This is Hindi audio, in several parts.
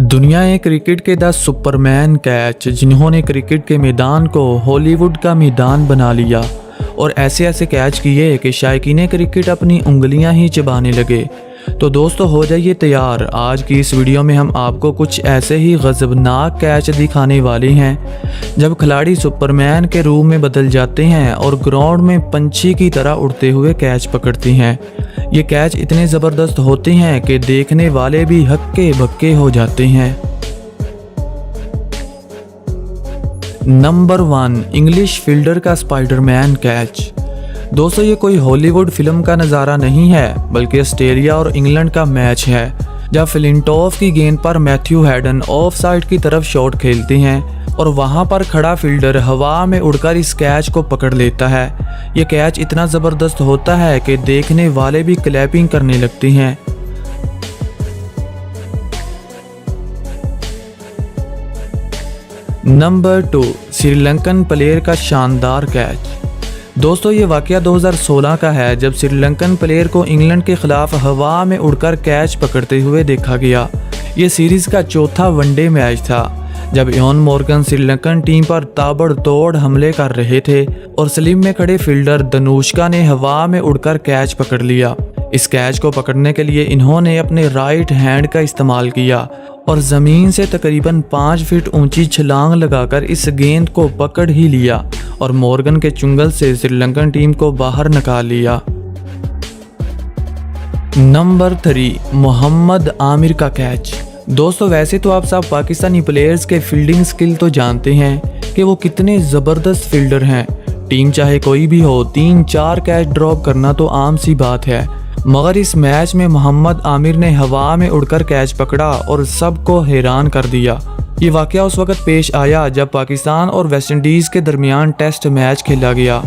दुनिया ए क्रिकेट के 10 सुपरमैन कैच जिन्होंने क्रिकेट के मैदान को हॉलीवुड का मैदान बना लिया और ऐसे ऐसे कैच किए कि शायकीन क्रिकेट अपनी उंगलियां ही चबाने लगे। तो दोस्तों हो जाइए तैयार, आज की इस वीडियो में हम आपको कुछ ऐसे ही गज़बनाक कैच दिखाने वाले हैं जब खिलाड़ी सुपरमैन के रूप में बदल जाते हैं और ग्राउंड में पंछी की तरह उड़ते हुए कैच पकड़ते हैं। ये कैच इतने ज़बरदस्त होते हैं कि देखने वाले भी हक्के बक्के हो जाते हैं। नंबर 1, इंग्लिश फील्डर का स्पाइडरमैन कैच। दोस्तों ये कोई हॉलीवुड फिल्म का नज़ारा नहीं है बल्कि ऑस्ट्रेलिया और इंग्लैंड का मैच है जब फ्लिंटॉफ की गेंद पर मैथ्यू हैडन ऑफ साइड की तरफ शॉट खेलते हैं और वहां पर खड़ा फील्डर हवा में उड़कर इस कैच को पकड़ लेता है। ये कैच इतना ज़बरदस्त होता है कि देखने वाले भी क्लैपिंग करने लगते हैं। नंबर 2, श्रीलंकन प्लेयर का शानदार कैच। दोस्तों ये वाकया 2016 का है जब श्रीलंकन प्लेयर को इंग्लैंड के खिलाफ हवा में उड़कर कैच पकड़ते हुए देखा गया। ये सीरीज़ का चौथा वनडे मैच था जब इयान मॉर्गन श्रीलंकन टीम पर ताबड़तोड़ हमले कर रहे थे और स्लिम में खड़े फील्डर धनुष्का ने हवा में उड़कर कैच पकड़ लिया। इस कैच को पकड़ने के लिए इन्होंने अपने राइट हैंड का इस्तेमाल किया और ज़मीन से तकरीबन 5 फीट ऊंची छलांग लगाकर इस गेंद को पकड़ ही लिया और मॉर्गन के चुंगल से श्रीलंकन टीम को बाहर निकाल लिया। नंबर 3, मोहम्मद आमिर का कैच। दोस्तों वैसे तो आप सब पाकिस्तानी प्लेयर्स के फील्डिंग स्किल तो जानते हैं कि वो कितने ज़बरदस्त फील्डर हैं। टीम चाहे कोई भी हो, 3-4 कैच ड्रॉप करना तो आम सी बात है, मगर इस मैच में मोहम्मद आमिर ने हवा में उड़कर कैच पकड़ा और सबको हैरान कर दिया। ये वाकया उस वक्त पेश आया जब पाकिस्तान और वेस्ट इंडीज़ के दरमियान टेस्ट मैच खेला गया।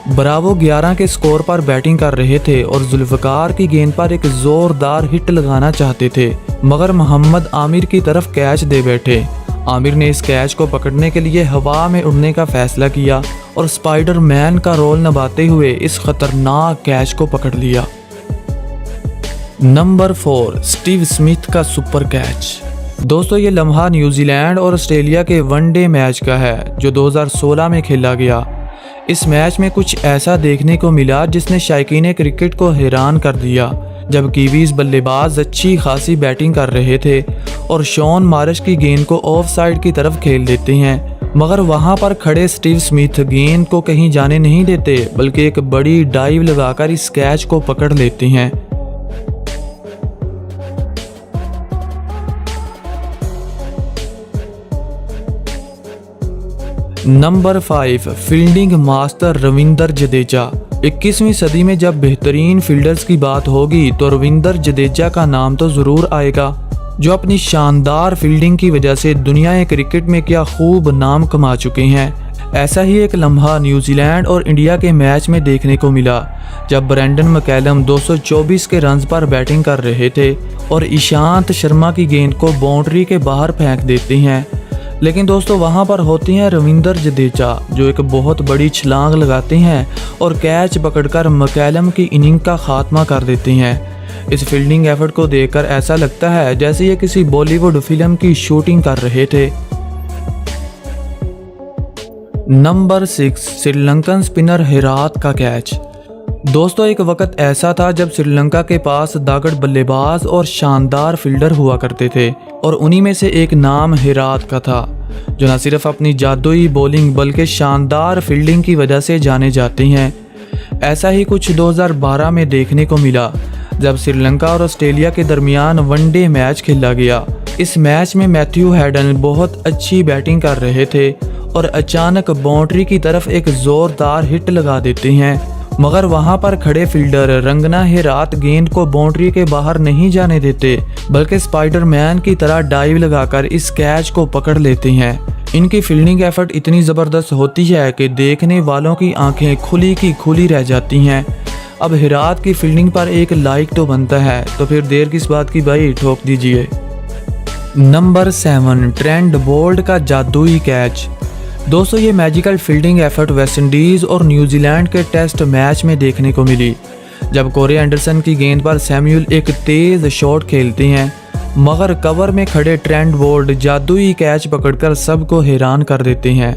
ब्रावो 11 के स्कोर पर बैटिंग कर रहे थे और जुल्फ़कार की गेंद पर एक ज़ोरदार हिट लगाना चाहते थे, मगर मोहम्मद आमिर की तरफ कैच दे बैठे। आमिर ने इस कैच को पकड़ने के लिए हवा में उड़ने का फैसला किया और स्पाइडरमैन का रोल निभाते हुए इस खतरनाक कैच को पकड़ लिया। नंबर 4, स्टीव स्मिथ का सुपर कैच। दोस्तों ये लम्हा न्यूजीलैंड और ऑस्ट्रेलिया के वनडे मैच का है जो 2016 में खेला गया। इस मैच में कुछ ऐसा देखने को मिला जिसने शायकीन क्रिकेट को हैरान कर दिया जब कीवीज बल्लेबाज अच्छी खासी बैटिंग कर रहे थे और शॉन मार्श की गेंद को ऑफ साइड की तरफ खेल देते हैं, मगर वहां पर खड़े स्टीव स्मिथ गेंद को कहीं जाने नहीं देते बल्कि एक बड़ी डाइव लगाकर इस कैच को पकड़ लेते हैं। Number 5, fielding master Ravindra Jadeja. 21वीं सदी में जब बेहतरीन फील्डर्स की बात होगी तो रविंद्र जडेजा का नाम तो ज़रूर आएगा, जो अपनी शानदार फील्डिंग की वजह से दुनिया क्रिकेट में क्या खूब नाम कमा चुके हैं। ऐसा ही एक लम्हा न्यूजीलैंड और इंडिया के मैच में देखने को मिला जब ब्रेंडन मैकलम 224 के रन्स पर बैटिंग कर रहे थे और ईशांत शर्मा की गेंद को बाउंड्री के बाहर फेंक देते हैं। लेकिन दोस्तों वहां पर होते हैं रविंद्र जडेजा जो एक बहुत बड़ी छलांग लगाते हैं और कैच पकड़कर मैकलम की इनिंग का खात्मा कर देते हैं। इस फील्डिंग एफर्ट को देखकर ऐसा लगता है जैसे ये किसी बॉलीवुड फिल्म की शूटिंग कर रहे थे। नंबर 6, श्रीलंकन स्पिनर हेरात का कैच। दोस्तों एक वक्त ऐसा था जब श्रीलंका के पास दागड़ बल्लेबाज और शानदार फील्डर हुआ करते थे और उन्हीं में से एक नाम हेरात का था जो न सिर्फ अपनी जादुई बॉलिंग बल्कि शानदार फील्डिंग की वजह से जाने जाते हैं। ऐसा ही कुछ 2012 में देखने को मिला जब श्रीलंका और ऑस्ट्रेलिया के दरमियान वनडे मैच खेला गया। इस मैच में मैथ्यू हैडन बहुत अच्छी बैटिंग कर रहे थे और अचानक बाउंड्री की तरफ एक ज़ोरदार हिट लगा देते हैं, मगर वहां पर खड़े फील्डर रंगना हेरात गेंद को बाउंड्री के बाहर नहीं जाने देते बल्कि स्पाइडरमैन की तरह डाइव लगाकर इस कैच को पकड़ लेते हैं। इनकी फील्डिंग एफर्ट इतनी ज़बरदस्त होती है कि देखने वालों की आंखें खुली की खुली रह जाती हैं। अब हेरात की फील्डिंग पर एक लाइक तो बनता है, तो फिर देर किस बात की भाई, ठोक दीजिए। नंबर 7, ट्रेंट बोल्ट का जादुई कैच। दोस्तों ये magical fielding effort West Indies और न्यूजीलैंड के टेस्ट मैच में देखने को मिली जब कोरे एंडरसन की गेंद पर सैमुअल एक तेज़ शॉट खेलते हैं मगर कवर में खड़े ट्रेंट बोल्ट जादुई कैच पकड़कर सबको हैरान कर देते हैं।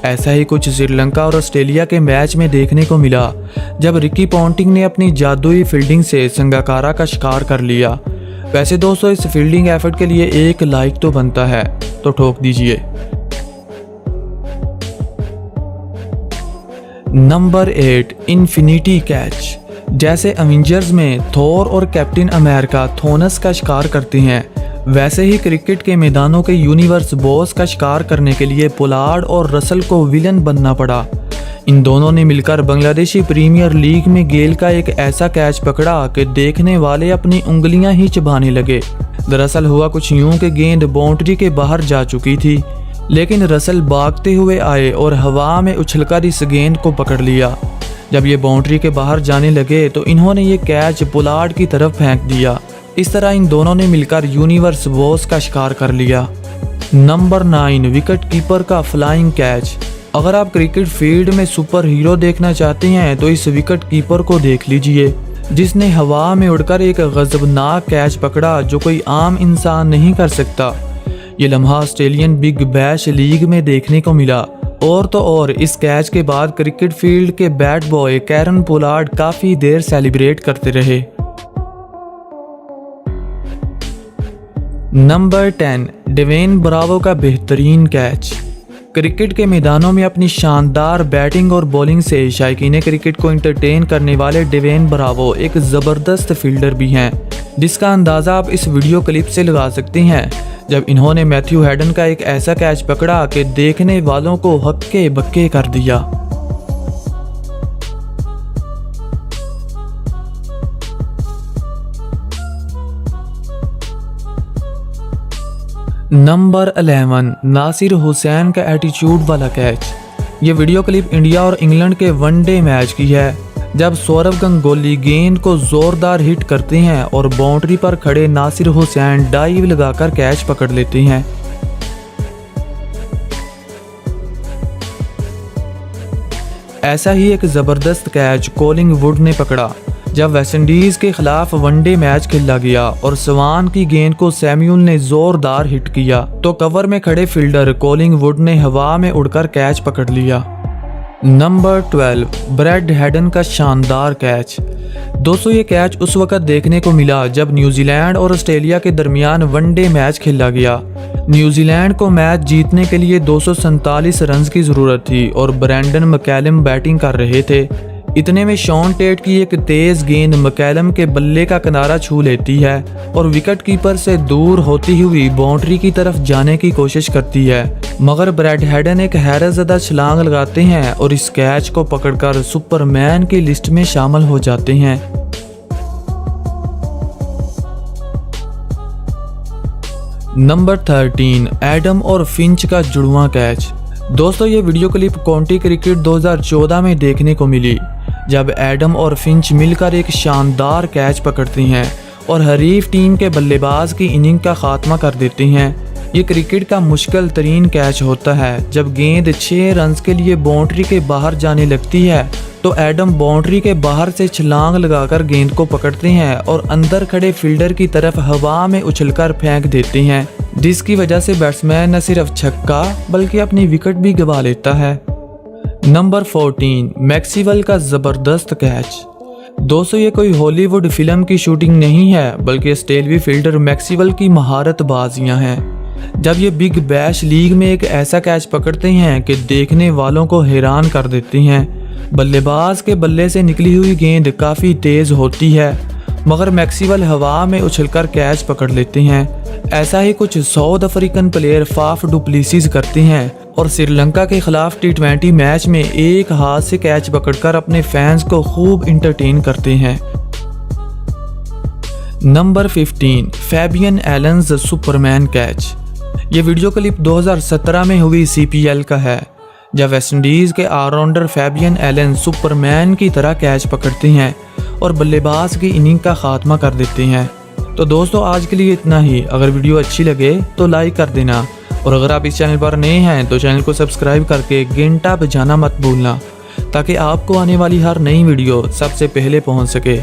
ऐसा ही कुछ श्रीलंका और ऑस्ट्रेलिया के मैच में देखने को मिला, जब रिकी पॉन्टिंग ने अपनी जादुई फील्डिंग से संगाकारा का शिकार कर लिया। वैसे दोस्तों, इस फील्डिंग एफर्ट के लिए एक लाइक तो बनता है, तो ठोक दीजिए। Number 8, infinity catch. जैसे अवेंजर्स में थोर और कैप्टन अमेरिका थोनस का शिकार करते हैं, वैसे ही क्रिकेट के मैदानों के यूनिवर्स बॉस का शिकार करने के लिए पोलार्ड और रसल को विलन बनना पड़ा। इन दोनों ने मिलकर बांग्लादेशी प्रीमियर लीग में गेल का एक ऐसा कैच पकड़ा कि देखने वाले अपनी उंगलियां ही चबाने लगे। दरअसल हुआ कुछ यूं कि गेंद बाउंड्री के बाहर जा चुकी थी, लेकिन रसल भागते हुए आए और हवा में उछलकर इस गेंद को पकड़ लिया। जब ये बाउंड्री के बाहर जाने लगे तो इन्होंने ये कैच पोलार्ड की तरफ फेंक दिया। इस तरह इन दोनों ने मिलकर यूनिवर्स बॉस का शिकार कर लिया। नंबर 9, विकेट कीपर का फ्लाइंग कैच। अगर आप क्रिकेट फील्ड में सुपर हीरो देखना चाहते हैं तो इस विकेट कीपर को देख लीजिए, जिसने हवा में उड़कर एक गजबनाक कैच पकड़ा जो कोई आम इंसान नहीं कर सकता। ये लम्हा ऑस्ट्रेलियन बिग बैश लीग में देखने को मिला। और तो और इस कैच के बाद क्रिकेट फील्ड के बैट बॉय कैरन पोलार्ड काफी देर सेलिब्रेट करते रहे। नंबर 10, डेवेन ब्रावो का बेहतरीन कैच। क्रिकेट के मैदानों में अपनी शानदार बैटिंग और बॉलिंग से शायकीन क्रिकेट को एंटरटेन करने वाले डेवेन ब्रावो एक ज़बरदस्त फील्डर भी हैं, जिसका अंदाज़ा आप इस वीडियो क्लिप से लगा सकते हैं, जब इन्होंने मैथ्यू हेडन का एक ऐसा कैच पकड़ा कि देखने वालों को हक्के बक्के कर दिया। नंबर 11, नासिर हुसैन का एटीट्यूड वाला कैच। ये वीडियो क्लिप इंडिया और इंग्लैंड के वनडे मैच की है, जब सौरव गंगोली गेंद को जोरदार हिट करते हैं और बाउंड्री पर खड़े नासिर हुसैन डाइव लगाकर कैच पकड़ लेते हैं। ऐसा ही एक जबरदस्त कैच कॉलिंगवुड ने पकड़ा, जब वेस्टइंडीज के खिलाफ वनडे मैच खेला गया और स्वान की गेंद को सैमुअल ने जोरदार हिट किया तो कवर में खड़े फील्डर कॉलिंगवुड ने हवा में उड़कर कैच पकड़ लिया। नंबर 12, ब्रैड हेडन का शानदार कैच। दोस्तों, ये कैच उस वक्त देखने को मिला जब न्यूजीलैंड और ऑस्ट्रेलिया के दरमियान वनडे मैच खेला गया। न्यूजीलैंड को मैच जीतने के लिए 247 रन की ज़रूरत थी और ब्रैंडन मैकलम बैटिंग कर रहे थे। इतने में शॉन टेट की एक तेज़ गेंद मैकलम के बल्ले का किनारा छू लेती है और विकेट कीपर से दूर होती हुई बाउंड्री की तरफ जाने की कोशिश करती है, मगर ब्रैड हेडन एक हैरतज़दा छलांग लगाते हैं और इस कैच को पकड़कर सुपरमैन की लिस्ट में शामिल हो जाते हैं। नंबर 13, एडम और फिंच का जुड़वां कैच। दोस्तों, ये वीडियो क्लिप काउंटी क्रिकेट 2014 में देखने को मिली, जब एडम और फिंच मिलकर एक शानदार कैच पकड़ते हैं और हरीफ टीम के बल्लेबाज की इनिंग का खात्मा कर देते हैं। ये क्रिकेट का मुश्किल तरीन कैच होता है। जब गेंद 6 रन के लिए बाउंड्री के बाहर जाने लगती है तो एडम बाउंड्री के बाहर से छलांग लगाकर गेंद को पकड़ते हैं और अंदर खड़े फील्डर की तरफ हवा में उछलकर फेंक देते हैं, जिसकी वजह से बैट्समैन न सिर्फ छक्का बल्कि अपनी विकेट भी गंवा लेता है। नंबर 14, मैक्सवेल का ज़बरदस्त कैच। दोस्तों, ये कोई हॉलीवुड फिल्म की शूटिंग नहीं है, बल्कि ऑस्ट्रेलियाई फील्डर मैक्सवेल की महारत बाजियाँ हैं। जब ये बिग बैश लीग में एक ऐसा कैच पकड़ते हैं कि देखने वालों को हैरान कर देते हैं। बल्लेबाज के बल्ले से निकली हुई गेंद काफ़ी तेज़ होती है, मगर मैक्सवेल हवा में उछलकर कैच पकड़ लेते हैं। ऐसा ही कुछ South African player Faf du Plessis करते हैं और श्रीलंका के खिलाफ T20 मैच में एक हाथ से कैच पकड़कर अपने फैंस को खूब इंटरटेन करते हैं। Number 15, Fabian Allen's Superman catch. ये वीडियो क्लिप 2017 में हुई CPL का है, जब वेस्टइंडीज़ के ऑलराउंडर फैबियन एलन सुपरमैन की तरह कैच पकड़ते हैं और बल्लेबाज की इनिंग का खात्मा कर देते हैं। तो दोस्तों, आज के लिए इतना ही। अगर वीडियो अच्छी लगे तो लाइक कर देना, और अगर आप इस चैनल पर नए हैं तो चैनल को सब्सक्राइब करके घंटा बजाना मत भूलना, ताकि आपको आने वाली हर नई वीडियो सबसे पहले पहुंच सके।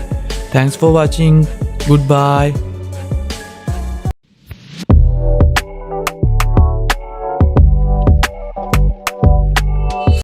Thanks for watching. Good bye.